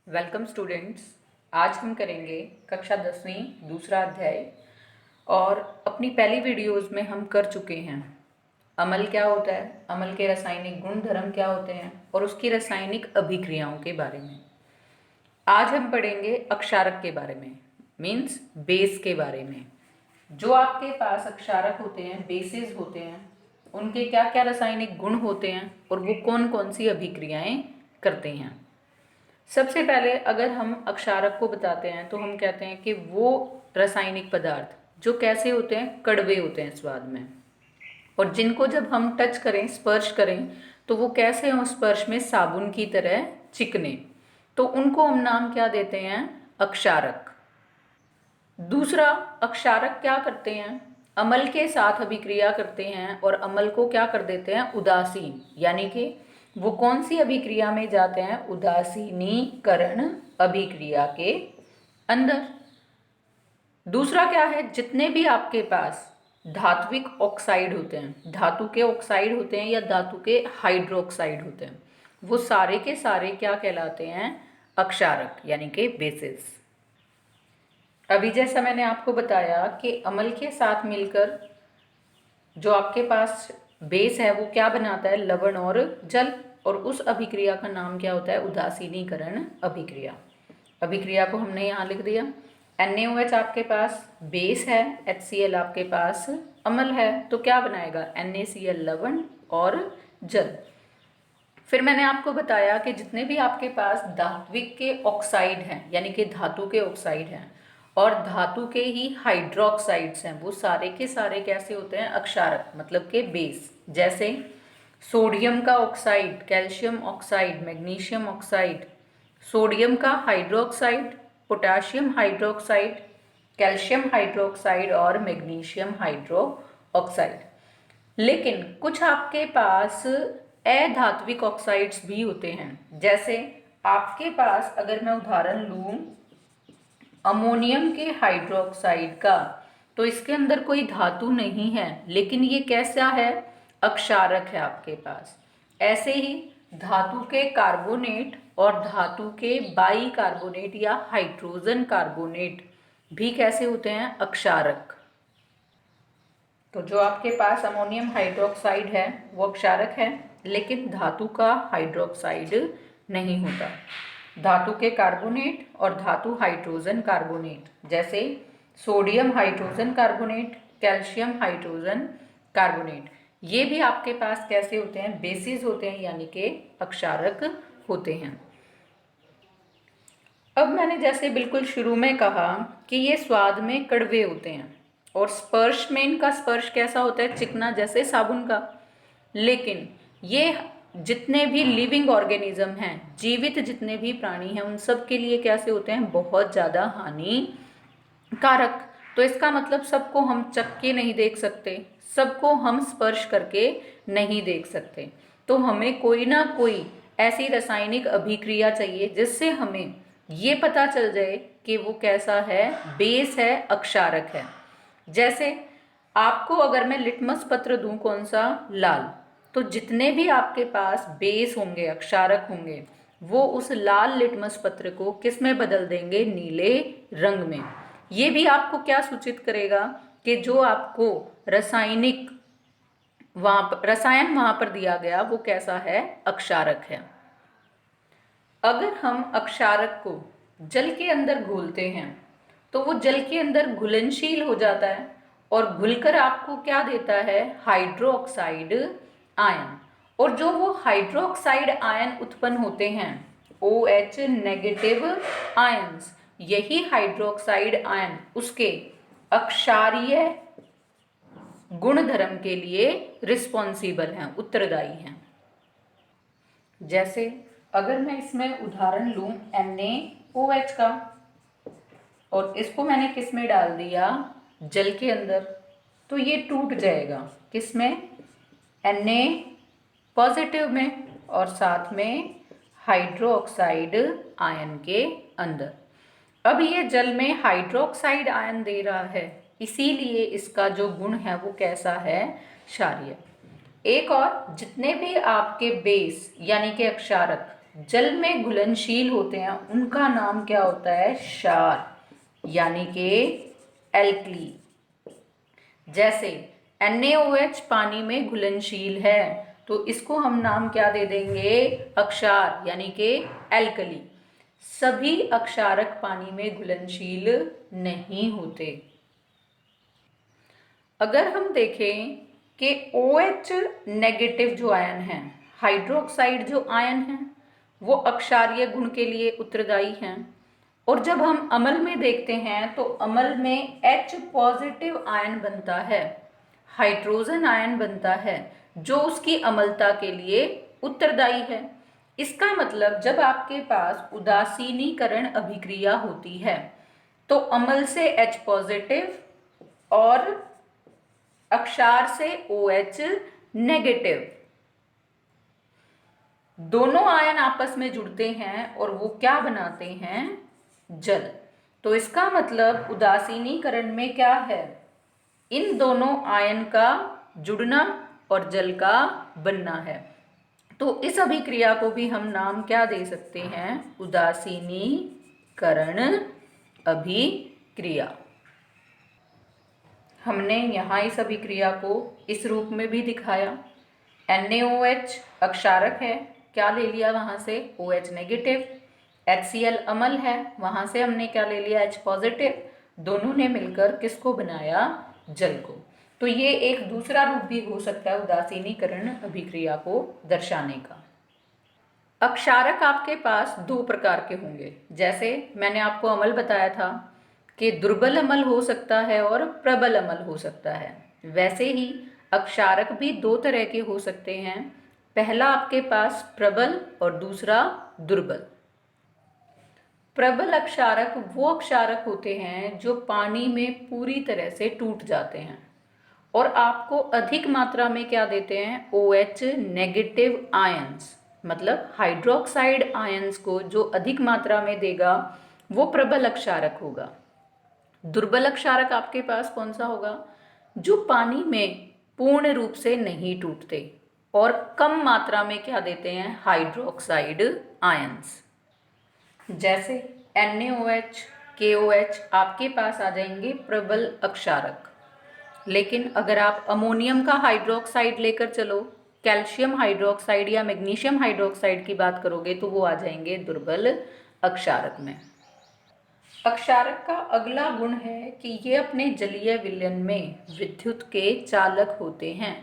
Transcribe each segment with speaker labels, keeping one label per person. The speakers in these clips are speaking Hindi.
Speaker 1: Welcome students. आज हम करेंगे कक्षा 10वीं दूसरा अध्याय। और अपनी पहली वीडियोस में हम कर चुके हैं अम्ल क्या होता है, अम्ल के रासायनिक गुण धर्म क्या होते हैं और उसकी रासायनिक अभिक्रियाओं के बारे में। आज हम पढ़ेंगे अक्षारक के बारे में, मीन्स बेस के बारे में। जो आपके पास अक्षारक होते हैं, बेसिस होते हैं, उनके क्या क्या रासायनिक गुण होते हैं और वो कौन कौन सी अभिक्रियाएं करते हैं। सबसे पहले अगर हम अक्षारक को बताते हैं तो हम कहते हैं कि वो रासायनिक पदार्थ जो कैसे होते हैं, कड़वे होते हैं स्वाद में, और जिनको जब हम टच करें, स्पर्श करें, तो वो कैसे हों, स्पर्श में साबुन की तरह चिकने, तो उनको हम नाम क्या देते हैं, अक्षारक। दूसरा, अक्षारक क्या करते हैं, अम्ल के साथ अभिक्रिया करते हैं और अम्ल को क्या कर देते हैं, उदासीन, यानी कि वो कौन सी अभिक्रिया में जाते हैं, उदासीनीकरण अभिक्रिया के अंदर। दूसरा क्या है, जितने भी आपके पास धात्विक ऑक्साइड होते हैं, धातु के ऑक्साइड होते हैं या धातु के हाइड्रोक्साइड होते हैं, वो सारे के सारे क्या कहलाते हैं, अक्षारक, यानी कि बेसिस। अभी जैसा मैंने आपको बताया कि अम्ल के साथ मिलकर जो आपके पास बेस है वो क्या बनाता है, लवण और जल, और उस अभिक्रिया का नाम क्या होता है, उदासीनीकरण अभिक्रिया। अभिक्रिया को हमने यहाँ लिख दिया। NaOH आपके पास बेस है, HCl आपके पास अम्ल है, तो क्या बनाएगा, NaCl लवण और जल। फिर मैंने आपको बताया कि जितने भी आपके पास धात्विक के ऑक्साइड हैं, यानी कि धातु के ऑक्साइड हैं, और धातु के ही हाइड्रोक्साइड्स हैं, वो सारे के सारे कैसे होते हैं, अक्षारक, मतलब के बेस। जैसे सोडियम का oxide, calcium oxide, magnesium oxide, sodium का hydroxide, potassium hydroxide, calcium hydroxide और मैग्नीशियम हाइड्रोक्साइड। लेकिन कुछ आपके पास अधात्विक ऑक्साइड्स भी होते हैं। जैसे आपके पास अगर मैं उदाहरण लूं अमोनियम के हाइड्रोक्साइड का, तो इसके अंदर कोई धातु नहीं है, लेकिन ये कैसा है, अक्षारक है आपके पास। ऐसे ही धातु के कार्बोनेट और धातु के बाई कार्बोनेट या हाइड्रोजन कार्बोनेट भी कैसे होते हैं, अक्षारक। तो जो आपके पास अमोनियम हाइड्रोक्साइड है वो अक्षारक है, लेकिन धातु का हाइड्रोक्साइड नहीं होता। धातु के कार्बोनेट और धातु हाइड्रोजन कार्बोनेट, जैसे sodium hydrogen carbonate, calcium hydrogen carbonate, ये भी आपके पास कैसे होते हैं, बेसिस होते हैं, यानी कि अक्षारक होते हैं। अब मैंने जैसे बिल्कुल शुरू में कहा कि ये स्वाद में कड़वे होते हैं और स्पर्श में इनका स्पर्श कैसा होता है, चिकना, जैसे साबुन का। लेकिन ये जितने भी लिविंग ऑर्गेनिज्म हैं, जीवित जितने भी प्राणी हैं, उन सब के लिए कैसे होते हैं, बहुत ज़्यादा हानिकारक। तो इसका मतलब सबको हम चख के नहीं देख सकते, सबको हम स्पर्श करके नहीं देख सकते। तो हमें कोई ना कोई ऐसी रासायनिक अभिक्रिया चाहिए जिससे हमें ये पता चल जाए कि वो कैसा है, बेस है, अक्षारक है। जैसे आपको अगर मैं लिटमस पत्र दूं, कौन सा, लाल, तो जितने भी आपके पास बेस होंगे, अक्षारक होंगे, वो उस लाल लिटमस पत्र को किस में बदल देंगे, नीले रंग में। ये भी आपको क्या सूचित करेगा कि जो आपको रासायनिक रसायन वहां पर दिया गया वो कैसा है, अक्षारक है। अगर हम अक्षारक को जल के अंदर घोलते हैं तो वो जल के अंदर घुलनशील हो जाता है और घुलकर आपको क्या देता है, हाइड्रोक्साइड आयन। और जो वो हाइड्रोक्साइड आयन उत्पन्न होते हैं, OH नेगेटिव आयंस, यही हाइड्रोक्साइड आयन उसके अक्षारीय गुणधर्म के लिए रिस्पॉन्सिबल हैं, उत्तरदायी हैं। जैसे अगर मैं इसमें उदाहरण लूं NaOH का, और इसको मैंने किस में डाल दिया, जल के अंदर, तो ये टूट जाएगा, किस में, Na पॉजिटिव में, और साथ में हाइड्रोक्साइड आयन के अंदर। अब ये जल में हाइड्रोक्साइड आयन दे रहा है, इसीलिए इसका जो गुण है वो कैसा है, क्षारीय। एक और, जितने भी आपके बेस यानी कि अक्षारक जल में घुलनशील होते हैं उनका नाम क्या होता है? क्षार, यानी कि एल्कली। जैसे NaOH पानी में घुलनशील है तो इसको हम नाम क्या दे देंगे? अक्षार, यानी कि एल्कली। सभी अक्षारक पानी में घुलनशील नहीं होते। अगर हम देखें कि OH नेगेटिव जो आयन है, हाइड्रोक्साइड जो आयन है, वो अक्षारीय गुण के लिए उत्तरदायी हैं। और जब हम अम्ल में देखते हैं तो अम्ल में H पॉजिटिव आयन बनता है, हाइड्रोजन आयन बनता है, जो उसकी अम्लता के लिए उत्तरदायी है। इसका मतलब जब आपके पास उदासीनीकरण अभिक्रिया होती है तो अम्ल से H पॉजिटिव और अक्षार से OH नेगेटिव दोनों आयन आपस में जुड़ते हैं और वो क्या बनाते हैं? जल। तो इसका मतलब उदासीनीकरण में क्या है? इन दोनों आयन का जुड़ना और जल का बनना है। तो इस अभिक्रिया को भी हम नाम क्या दे सकते हैं? उदासीनीकरण अभिक्रिया। हमने यहाँ इस अभिक्रिया को इस रूप में भी दिखाया। NaOH अक्षारक है, क्या ले लिया वहाँ से? OH negative. HCl अम्ल है, वहाँ से हमने क्या ले लिया? H positive. दोनों ने मिलकर किसको बनाया? जल को। तो ये एक दूसरा रूप भी हो सकता है उदासीनीकरण अभिक्रिया को दर्शाने का। अक्षारक आपके पास दो प्रकार के होंगे। जैसे मैंने आपको अम्ल बताया था कि दुर्बल अम्ल हो सकता है और प्रबल अम्ल हो सकता है, वैसे ही अक्षारक भी दो तरह के हो सकते हैं। पहला आपके पास प्रबल और दूसरा दुर्बल। प्रबल अक्षारक वो अक्षारक होते हैं जो पानी में पूरी तरह से टूट जाते हैं और आपको अधिक मात्रा में क्या देते हैं? OH नेगेटिव आयंस, मतलब हाइड्रोक्साइड आयंस को जो अधिक मात्रा में देगा वो प्रबल अक्षारक होगा। दुर्बल अक्षारक आपके पास कौन सा होगा? जो पानी में पूर्ण रूप से नहीं टूटते और कम मात्रा में क्या देते हैं? Hydroxide ions. जैसे NaOH, KOH आपके पास आ जाएंगे प्रबल अक्षारक। लेकिन अगर आप अमोनियम का हाइड्रोक्साइड लेकर चलो, कैल्शियम हाइड्रोक्साइड या मैग्नीशियम हाइड्रोक्साइड की बात करोगे तो वो आ जाएंगे दुर्बल अक्षारक में। अक्षारक का अगला गुण है कि ये अपने जलीय विलयन में विद्युत के चालक होते हैं।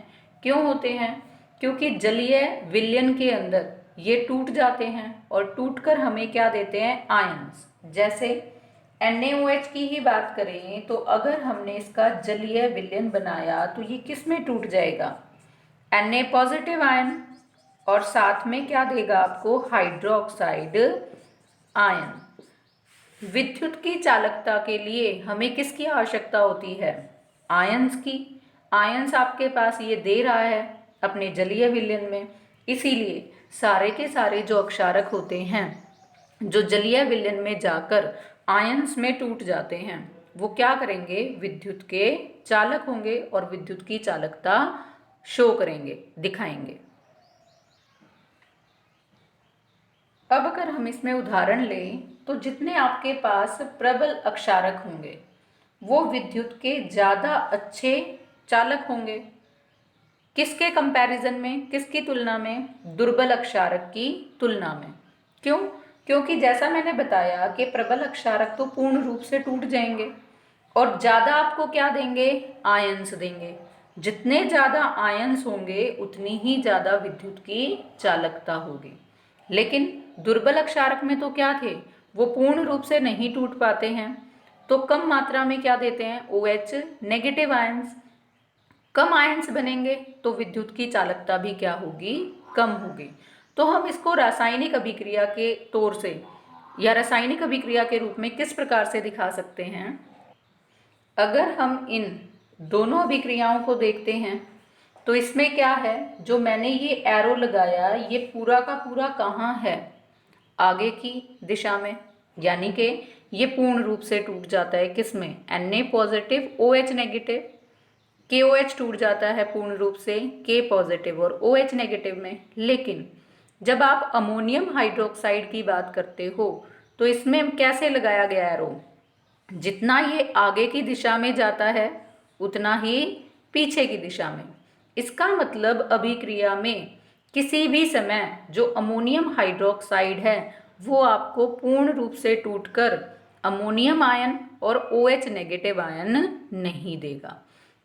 Speaker 1: क्यों होते हैं? क्योंकि जलीय विलयन के अंदर ये टूट जाते हैं और टूटकर हमें क्या देते हैं? आयंस। जैसे NaOH की ही बात करें तो अगर हमने इसका जलीय विलयन बनाया तो ये किस में टूट जाएगा? Na पॉजिटिव आयन और साथ में क्या देगा आपको? Hydroxide ion. विद्युत की चालकता के लिए हमें किसकी आवश्यकता होती है? आयंस की। आयंस आपके पास ये दे रहा है अपने जलीय विलयन में, इसीलिए सारे के सारे जो अक्षारक होते हैं जो जलीय विलयन में जाकर आयंस में टूट जाते हैं वो क्या करेंगे? विद्युत के चालक होंगे और विद्युत की चालकता शो करेंगे, दिखाएंगे। अब अगर हम इसमें उदाहरण लें तो जितने आपके पास प्रबल अक्षारक होंगे वो विद्युत के ज़्यादा अच्छे चालक होंगे। किसके कंपैरिजन में, किसकी तुलना में? दुर्बल अक्षारक की तुलना में। क्यों? क्योंकि जैसा मैंने बताया कि प्रबल अक्षारक तो पूर्ण रूप से टूट जाएंगे और ज़्यादा आपको क्या देंगे? आयंस देंगे। जितने ज़्यादा आयंस होंगे उतनी ही ज़्यादा विद्युत की चालकता होगी। लेकिन दुर्बल अक्षारक में तो क्या थे? वो पूर्ण रूप से नहीं टूट पाते हैं, तो कम मात्रा में क्या देते हैं? OH negative ions. कम आयंस बनेंगे तो विद्युत की चालकता भी क्या होगी? कम होगी। तो हम इसको रासायनिक अभिक्रिया के तौर से या रासायनिक अभिक्रिया के रूप में किस प्रकार से दिखा सकते हैं? अगर हम इन दोनों अभिक्रियाओं को देखते हैं तो इसमें क्या है? जो मैंने ये एरो लगाया ये पूरा का पूरा कहाँ है? आगे की दिशा में, यानी कि ये पूर्ण रूप से टूट जाता है किसमें? Na positive OH negative. KOH टूट जाता है पूर्ण रूप से K पॉजिटिव और OH नेगेटिव में। लेकिन जब आप अमोनियम हाइड्रोक्साइड की बात करते हो तो इसमें कैसे लगाया गया एरो, जितना ये आगे की दिशा में जाता है उतना ही पीछे की दिशा में। इसका मतलब अभिक्रिया में किसी भी समय जो अमोनियम हाइड्रोक्साइड है वो आपको पूर्ण रूप से टूटकर अमोनियम आयन और OH नेगेटिव आयन नहीं देगा।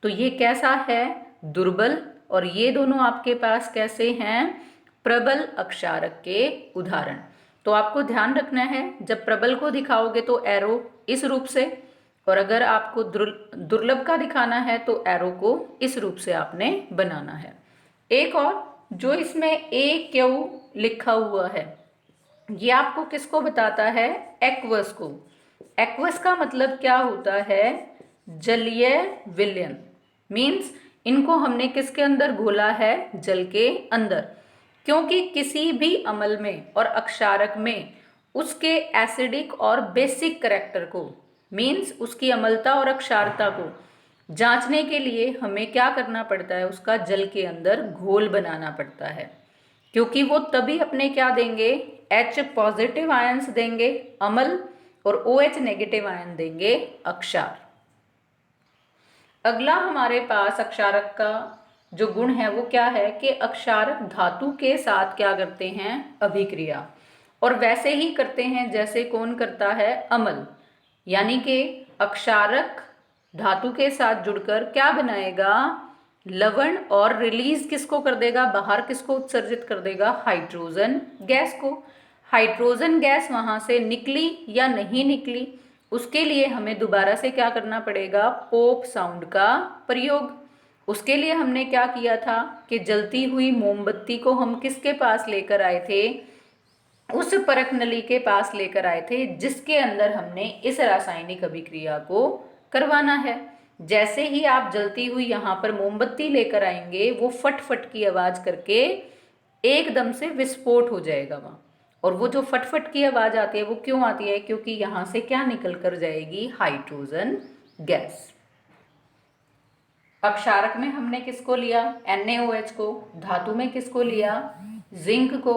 Speaker 1: तो ये कैसा है, दुर्बल, और ये दोनों आपके पास कैसे हैं, प्रबल अक्षारक के उदाहरण। तो आपको ध्यान रखना है, जब प्रबल को दिखाओगे तो एरो इस रूप से, और अगर आपको दुर्लभ का दिखाना है तो एरो को इस रूप से आपने बनाना है। एक और, जो इसमें AQ लिखा हुआ है ये आपको किसको बताता है, एक्वस को। एक्वस का मतलब क्या होता है, जलीय विलयन। मीन्स इनको हमने किसके अंदर घोला है, जल के अंदर। क्योंकि किसी भी अम्ल में और अक्षारक में उसके एसिडिक और बेसिक करैक्टर को, मीन्स उसकी अम्लता और अक्षारता को जांचने के लिए हमें क्या करना पड़ता है, उसका जल के अंदर घोल बनाना पड़ता है। क्योंकि वो तभी अपने क्या देंगे, H पॉजिटिव आयंस देंगे अम्ल और OH नेगेटिव आयन देंगे अक्षार। अगला हमारे पास अक्षारक का जो गुण है वो क्या है कि अक्षारक धातु के साथ क्या करते हैं, अभिक्रिया, और वैसे ही करते हैं जैसे कौन करता है, अम्ल। यानी कि अक्षारक धातु के साथ जुड़कर क्या बनाएगा, लवण, और रिलीज किसको कर देगा, बाहर किसको उत्सर्जित कर देगा, हाइड्रोजन गैस को। हाइड्रोजन गैस वहां से निकली या नहीं निकली उसके लिए हमें दोबारा से क्या करना पड़ेगा, पोप साउंड का प्रयोग। उसके लिए हमने क्या किया था कि जलती हुई मोमबत्ती को हम किसके पास लेकर आए थे, उस परख नली के पास लेकर आए थे जिसके अंदर हमने इस रासायनिक अभिक्रिया को करवाना है। जैसे ही आप जलती हुई यहाँ पर मोमबत्ती लेकर आएंगे वो फट फट की आवाज करके एकदम से विस्फोट हो जाएगा वहाँ। और वो जो फटफट की आवाज आती है वो क्यों आती है, क्योंकि यहाँ से क्या निकल कर जाएगी, हाइड्रोजन गैस। अक्षारक में हमने किसको लिया, NaOH को। धातु में किसको लिया, जिंक को।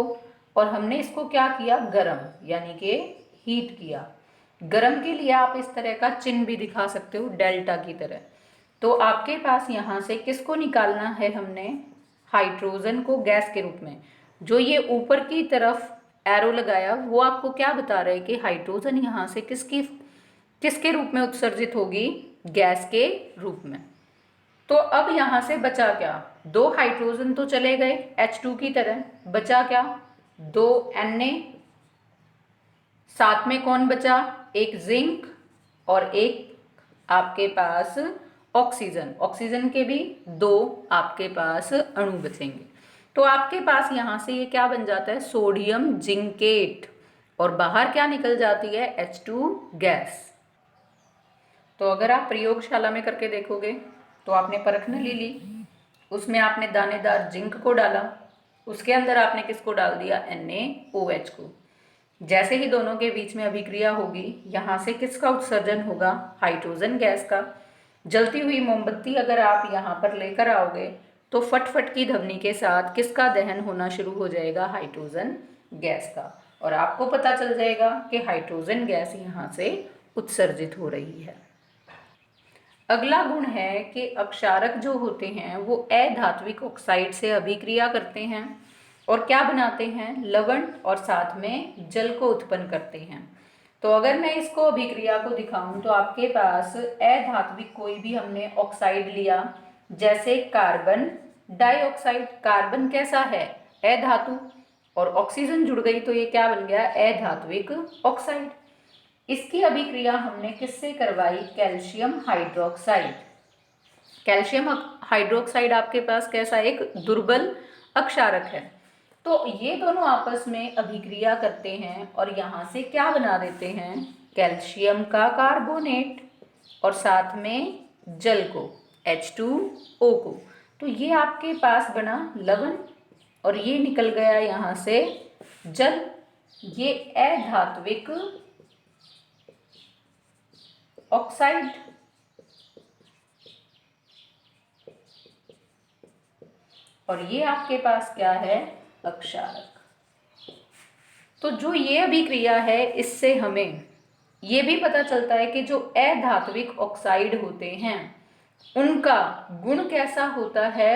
Speaker 1: और हमने इसको क्या किया, गरम, यानी कि हीट किया। गरम के लिए आप इस तरह का चिन्ह भी दिखा सकते हो, डेल्टा की तरह। तो आपके पास यहाँ से किसको निकालना है, हमने हाइड्रोजन को गैस के रूप में। जो ये ऊपर की तरफ एरो लगाया वो आपको क्या बता रहे हैं कि हाइड्रोजन यहाँ से किसके रूप में उत्सर्जित होगी, गैस के रूप में। तो अब यहाँ से बचा क्या, 2 हाइड्रोजन तो चले गए H2 की तरह, बचा क्या, 2 Na, साथ में कौन बचा, एक जिंक और एक आपके पास ऑक्सीजन। ऑक्सीजन के भी 2 आपके पास अणु बचेंगे। तो आपके पास यहाँ से ये क्या बन जाता है, सोडियम जिंकेट, और बाहर क्या निकल जाती है, H2 गैस। तो अगर आप प्रयोगशाला में करके देखोगे तो आपने परख नली ली, उसमें आपने दानेदार जिंक को डाला, उसके अंदर आपने किसको डाल दिया, NaOH को। जैसे ही दोनों के बीच में अभिक्रिया होगी, यहाँ से किसका उत्सर्जन होगा, हाइड्रोजन गैस का। जलती हुई मोमबत्ती अगर आप यहाँ पर लेकर आओगे तो फटफट की ध्वनि के साथ किसका दहन होना शुरू हो जाएगा, हाइड्रोजन गैस का। और आपको पता चल जाएगा कि हाइड्रोजन गैस यहाँ से उत्सर्जित हो रही है। अगला गुण है कि अक्षारक जो होते हैं वो अधात्विक ऑक्साइड से अभिक्रिया करते हैं और क्या बनाते हैं, लवण, और साथ में जल को उत्पन्न करते हैं। तो अगर मैं इसको अभिक्रिया को दिखाऊं तो आपके पास अधात्विक कोई भी हमने ऑक्साइड लिया, जैसे कार्बन डाइऑक्साइड। कार्बन कैसा है, अधातु, और ऑक्सीजन जुड़ गई तो ये क्या बन गया, अधात्विक ऑक्साइड। इसकी अभिक्रिया हमने किससे करवाई, कैल्शियम हाइड्रोक्साइड। कैल्शियम हाइड्रोक्साइड आपके पास कैसा, एक दुर्बल अक्षारक है। तो ये दोनों आपस में अभिक्रिया करते हैं और यहाँ से क्या बना देते हैं, कैल्शियम का कार्बोनेट, और साथ में जल को, H2O को। तो ये आपके पास बना लवण और ये निकल गया यहाँ से जल। ये अधात्विक ऑक्साइड। और ये आपके पास क्या है, अक्षारक। तो जो ये अभिक्रिया है, इससे हमें ये भी पता चलता है कि जो अधात्विक ऑक्साइड होते हैं उनका गुण कैसा होता है,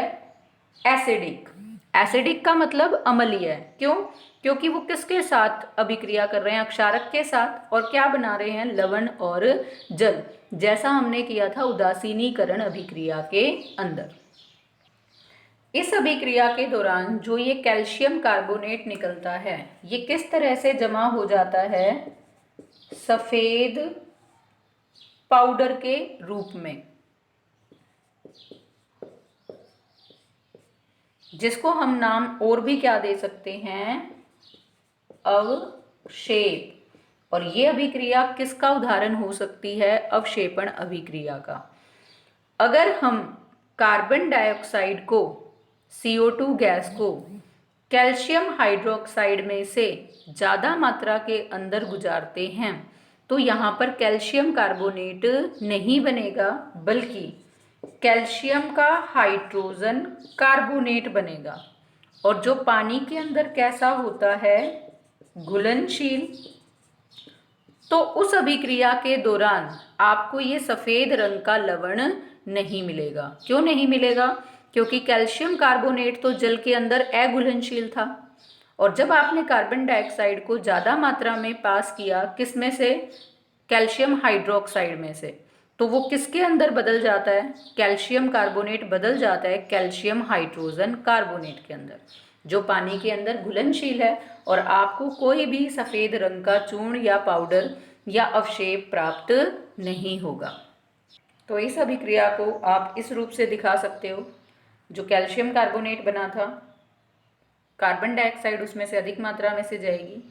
Speaker 1: एसिडिक। एसिडिक का मतलब अम्लीय है। क्यों? क्योंकि वो किसके साथ अभिक्रिया कर रहे हैं, अक्षारक के साथ, और क्या बना रहे हैं, लवण और जल, जैसा हमने किया था उदासीनीकरण अभिक्रिया के अंदर। इस अभिक्रिया के दौरान जो ये कैल्शियम कार्बोनेट निकलता है, ये किस तरह से जमा हो जाता है, सफेद पाउडर के रूप में, जिसको हम नाम और भी क्या दे सकते हैं, अवक्षेप। और ये अभिक्रिया किसका उदाहरण हो सकती है, अवक्षेपण अभिक्रिया का। अगर हम कार्बन डाइऑक्साइड को, CO2 गैस को कैल्शियम हाइड्रोक्साइड में से ज़्यादा मात्रा के अंदर गुजारते हैं तो यहाँ पर कैल्शियम कार्बोनेट नहीं बनेगा, बल्कि कैल्शियम का हाइड्रोजन कार्बोनेट बनेगा। और जो पानी के अंदर कैसा होता है, घुलनशील। तो उस अभिक्रिया के दौरान आपको ये सफ़ेद रंग का लवण नहीं मिलेगा। क्यों नहीं मिलेगा? क्योंकि कैल्शियम कार्बोनेट तो जल के अंदर अघुलनशील था, और जब आपने कार्बन डाइऑक्साइड को ज़्यादा मात्रा में पास किया, किस में से, कैल्शियम हाइड्रोक्साइड में से, तो वो किसके अंदर बदल जाता है, कैल्शियम कार्बोनेट बदल जाता है कैल्शियम हाइड्रोजन कार्बोनेट के अंदर, जो पानी के अंदर घुलनशील है, और आपको कोई भी सफ़ेद रंग का चूर्ण या पाउडर या अवक्षेप प्राप्त नहीं होगा। तो इस अभिक्रिया को आप इस रूप से दिखा सकते हो। जो कैल्शियम कार्बोनेट बना था, कार्बन डाइऑक्साइड उसमें से अधिक मात्रा में से जाएगी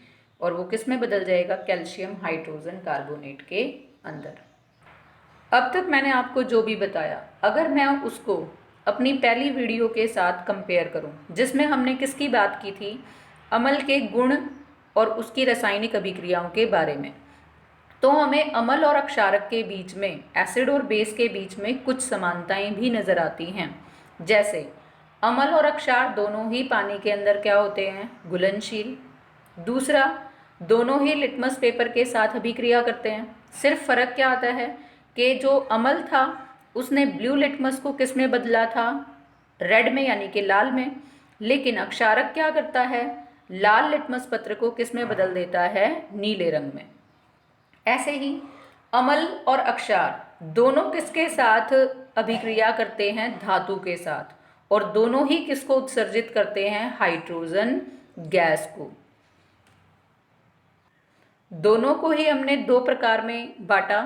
Speaker 1: और वो किस में बदल जाएगा, कैल्शियम हाइड्रोजन कार्बोनेट के अंदर। अब तक मैंने आपको जो भी बताया, अगर मैं उसको अपनी पहली वीडियो के साथ कंपेयर करूं, जिसमें हमने किसकी बात की थी, अम्ल के गुण और उसकी रासायनिक अभिक्रियाओं के बारे में, तो हमें अम्ल और अक्षारक के बीच में, एसिड और बेस के बीच में कुछ समानताएं भी नज़र आती हैं। जैसे अम्ल और अक्षार दोनों ही पानी के अंदर क्या होते हैं, घुलनशील। दूसरा, दोनों ही लिटमस पेपर के साथ अभिक्रिया करते हैं। सिर्फ फ़र्क क्या आता है कि जो अम्ल था उसने ब्लू लिटमस को किस में बदला था, रेड में, यानी कि लाल में। लेकिन अक्षारक क्या करता है, लाल लिटमस पत्र को किस में बदल देता है, नीले रंग में। ऐसे ही अम्ल और अक्षार दोनों किसके साथ अभिक्रिया करते हैं, धातु के साथ, और दोनों ही किसको उत्सर्जित करते हैं, हाइड्रोजन गैस को। दोनों को ही हमने दो प्रकार में बांटा,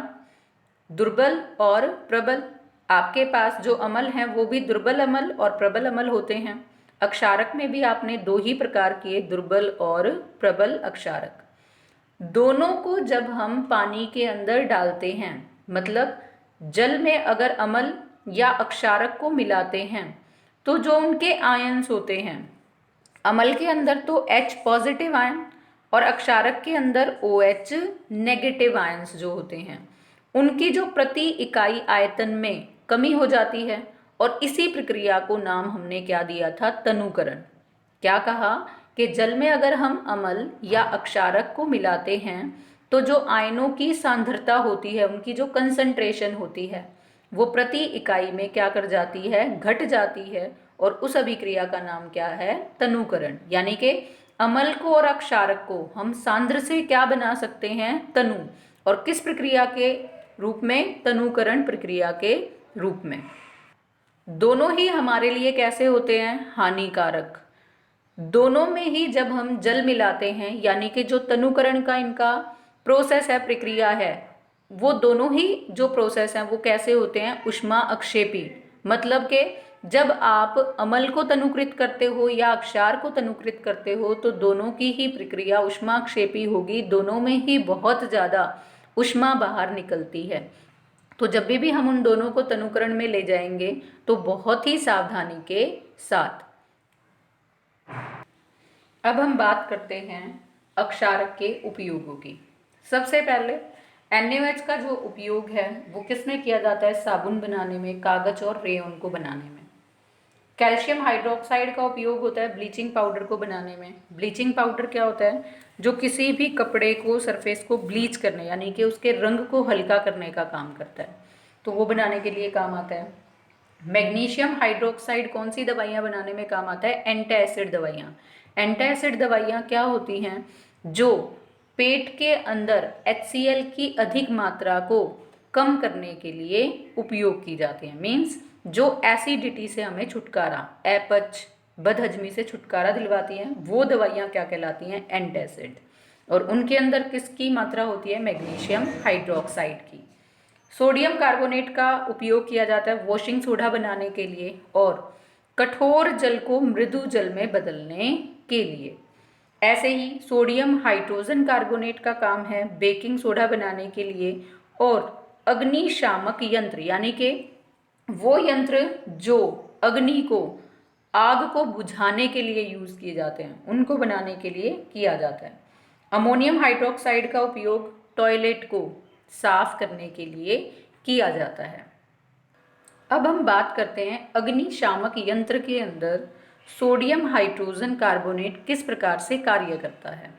Speaker 1: दुर्बल और प्रबल। आपके पास जो अम्ल हैं वो भी दुर्बल अम्ल और प्रबल अम्ल होते हैं। अक्षारक में भी आपने दो ही प्रकार किए, दुर्बल और प्रबल अक्षारक। दोनों को जब हम पानी के अंदर डालते हैं, मतलब जल में अगर अम्ल या अक्षारक को मिलाते हैं, तो जो उनके आयन्स होते हैं, अम्ल के अंदर तो H पॉजिटिव आयन और अक्षारक के अंदर OH नेगेटिव आयन्स जो होते हैं, उनकी जो प्रति इकाई आयतन में कमी हो जाती है। और इसी प्रक्रिया को नाम हमने क्या दिया था, तनुकरण। क्या कहा कि जल में अगर हम अम्ल या अक्षारक को मिलाते हैं तो जो आयनों की सांद्रता होती है, उनकी जो कंसंट्रेशन होती है, वो प्रति इकाई में क्या कर जाती है, घट जाती है। और उस अभिक्रिया का नाम क्या है, तनुकरण। यानी कि अम्ल को और अक्षारक को हम सांद्र से क्या बना सकते हैं, तनु। और किस प्रक्रिया के रूप में, तनुकरण प्रक्रिया के रूप में। दोनों ही हमारे लिए कैसे होते हैं, हानिकारक। दोनों में ही जब हम जल मिलाते हैं, यानी कि जो तनुकरण का इनका प्रोसेस है, प्रक्रिया है, वो दोनों ही जो प्रोसेस हैं वो कैसे होते हैं, उष्मा अक्षेपी। मतलब कि जब आप अम्ल को तनुकृत करते हो या अक्षार को तनुकृत करते हो तो दोनों की ही प्रक्रिया उष्माक्षेपी होगी, दोनों में ही बहुत ज़्यादा उष्मा बाहर निकलती है। तो जब भी हम उन दोनों को तनुकरण में ले जाएंगे तो बहुत ही सावधानी के साथ। अब हम बात करते हैं अक्षारक के उपयोगों की। सबसे पहले NaOH का जो उपयोग है वो किस में किया जाता है, साबुन बनाने में, कागज और रेयन को बनाने में। कैल्शियम हाइड्रोक्साइड का उपयोग होता है ब्लीचिंग पाउडर को बनाने में। ब्लीचिंग पाउडर क्या होता है? जो किसी भी कपड़े को, सरफेस को ब्लीच करने यानी कि उसके रंग को हल्का करने का काम करता है, तो वो बनाने के लिए काम आता है। मैग्नीशियम हाइड्रोक्साइड कौन सी दवाइयाँ बनाने में काम आता है? एंटासिड दवाइयाँ। एंटासिड दवाइयाँ क्या होती हैं? जो पेट के अंदर HCl की अधिक मात्रा को कम करने के लिए उपयोग की जाती हैं। मीन्स जो एसिडिटी से हमें छुटकारा, अपच, बदहजमी से छुटकारा दिलवाती हैं, वो दवाइयाँ क्या कहलाती हैं? एंटासिड। और उनके अंदर किसकी मात्रा होती है? मैग्नीशियम हाइड्रोक्साइड की। सोडियम कार्बोनेट का उपयोग किया जाता है वॉशिंग सोडा बनाने के लिए और कठोर जल को मृदु जल में बदलने के लिए। ऐसे ही सोडियम हाइड्रोजन कार्बोनेट का काम है बेकिंग सोडा बनाने के लिए और अग्निशामक यंत्र यानी कि वो यंत्र जो अग्नि को, आग को बुझाने के लिए यूज किए जाते हैं, उनको बनाने के लिए किया जाता है। अमोनियम हाइड्रोक्साइड का उपयोग टॉयलेट को साफ करने के लिए किया जाता है। अब हम बात करते हैं अग्निशामक यंत्र के अंदर सोडियम हाइड्रोजन कार्बोनेट किस प्रकार से कार्य करता है।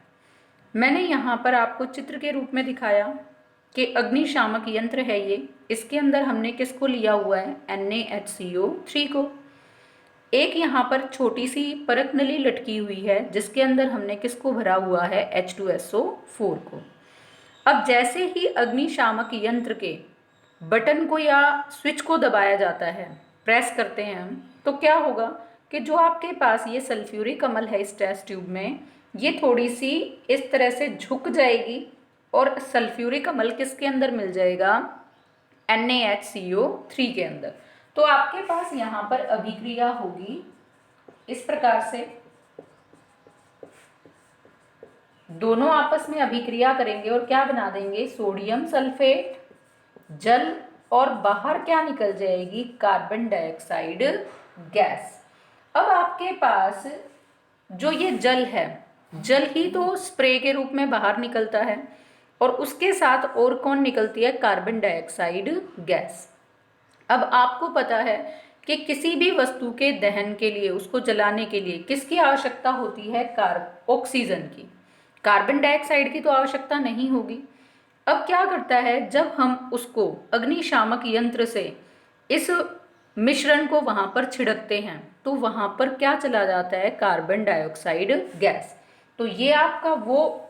Speaker 1: मैंने यहाँ पर आपको चित्र के रूप में दिखाया कि अग्निशामक यंत्र है ये। इसके अंदर हमने किसको लिया हुआ है? NaHCO3 को। एक यहाँ पर छोटी सी परत नली लटकी हुई है जिसके अंदर हमने किसको भरा हुआ है? H2SO4 को। अब जैसे ही अग्निशामक यंत्र के बटन को या स्विच को दबाया जाता है, प्रेस करते हैं हम, तो क्या होगा कि जो आपके पास ये सल्फ्यूरिक अम्ल है इस टेस्ट ट्यूब में, ये थोड़ी सी इस तरह से झुक जाएगी और सल्फ्यूरिक अम्ल किसके अंदर मिल जाएगा? NaHCO3 के अंदर। तो आपके पास यहाँ पर अभिक्रिया होगी इस प्रकार से, दोनों आपस में अभिक्रिया करेंगे और क्या बना देंगे? सोडियम सल्फेट, जल, और बाहर क्या निकल जाएगी? Carbon dioxide gas. अब आपके पास जो ये जल है, जल ही तो स्प्रे के रूप में बाहर निकलता है और उसके साथ और कौन निकलती है? Carbon dioxide gas. अब आपको पता है कि किसी भी वस्तु के दहन के लिए, उसको जलाने के लिए किसकी आवश्यकता होती है? ऑक्सीजन की। कार्बन डाइऑक्साइड की तो आवश्यकता नहीं होगी। अब क्या करता है, जब हम उसको अग्निशामक यंत्र से इस मिश्रण को वहां पर छिड़कते हैं तो वहां पर क्या चला जाता है? Carbon dioxide gas. तो ये आपका वो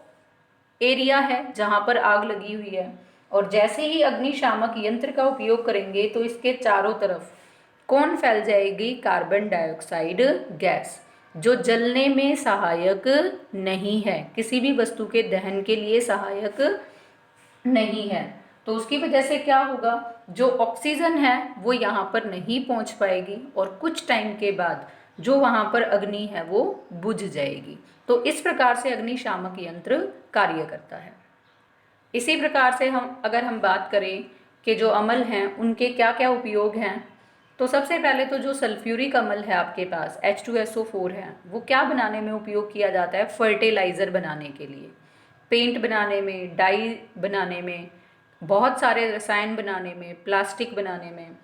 Speaker 1: एरिया है जहां पर आग लगी हुई है और जैसे ही अग्निशामक यंत्र का उपयोग करेंगे तो इसके चारों तरफ कौन फैल जाएगी? कार्बन डाइऑक्साइड गैस, जो जलने में सहायक नहीं है, किसी भी वस्तु के दहन के लिए सहायक नहीं है। तो उसकी वजह से क्या होगा? जो ऑक्सीजन है वो यहाँ पर नहीं पहुँच पाएगी और कुछ टाइम के बाद जो वहाँ पर अग्नि है वो बुझ जाएगी। तो इस प्रकार से अग्निशामक यंत्र कार्य करता है। इसी प्रकार से हम बात करें कि जो अम्ल हैं उनके क्या क्या उपयोग हैं, तो सबसे पहले तो जो सल्फ्यूरिक अम्ल है आपके पास H2SO4 है, वो क्या बनाने में उपयोग किया जाता है? फर्टिलाइज़र बनाने के लिए, पेंट बनाने में, डाई बनाने में, बहुत सारे रसायन बनाने में, प्लास्टिक बनाने में,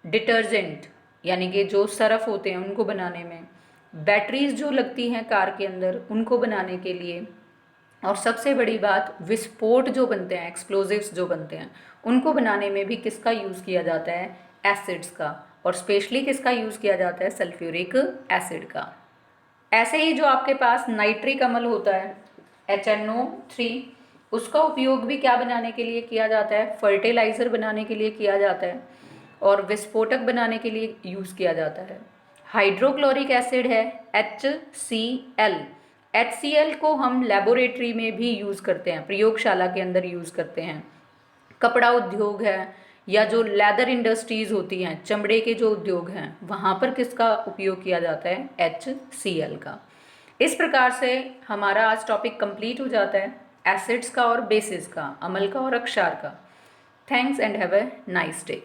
Speaker 1: डिटर्जेंट यानी कि जो सरफ होते हैं उनको बनाने में, बैटरीज जो लगती हैं कार के अंदर उनको बनाने के लिए, और सबसे बड़ी बात विस्फोट जो बनते हैं, एक्सप्लोजिव्स जो बनते हैं, उनको बनाने में भी किसका यूज़ किया जाता है? एसिड्स का। और स्पेशली किसका यूज़ किया जाता है? सल्फ्यूरिक एसिड का। ऐसे ही जो आपके पास नाइट्रिक अम्ल होता है HNO3, उसका उपयोग भी क्या बनाने के लिए किया जाता है? फर्टिलाइज़र बनाने के लिए किया जाता है और विस्फोटक बनाने के लिए यूज़ किया जाता है। हाइड्रोक्लोरिक एसिड है HCl। HCl को हम लेबोरेटरी में भी यूज़ करते हैं, प्रयोगशाला के अंदर यूज़ करते हैं। कपड़ा उद्योग है या जो लेदर इंडस्ट्रीज़ होती हैं, चमड़े के जो उद्योग हैं, वहाँ पर किसका उपयोग किया जाता है? HCl का। इस प्रकार से हमारा आज टॉपिक कंप्लीट हो जाता है, एसिड्स का और बेसिस का, अम्ल का और अक्षार का। Thanks and have a nice day.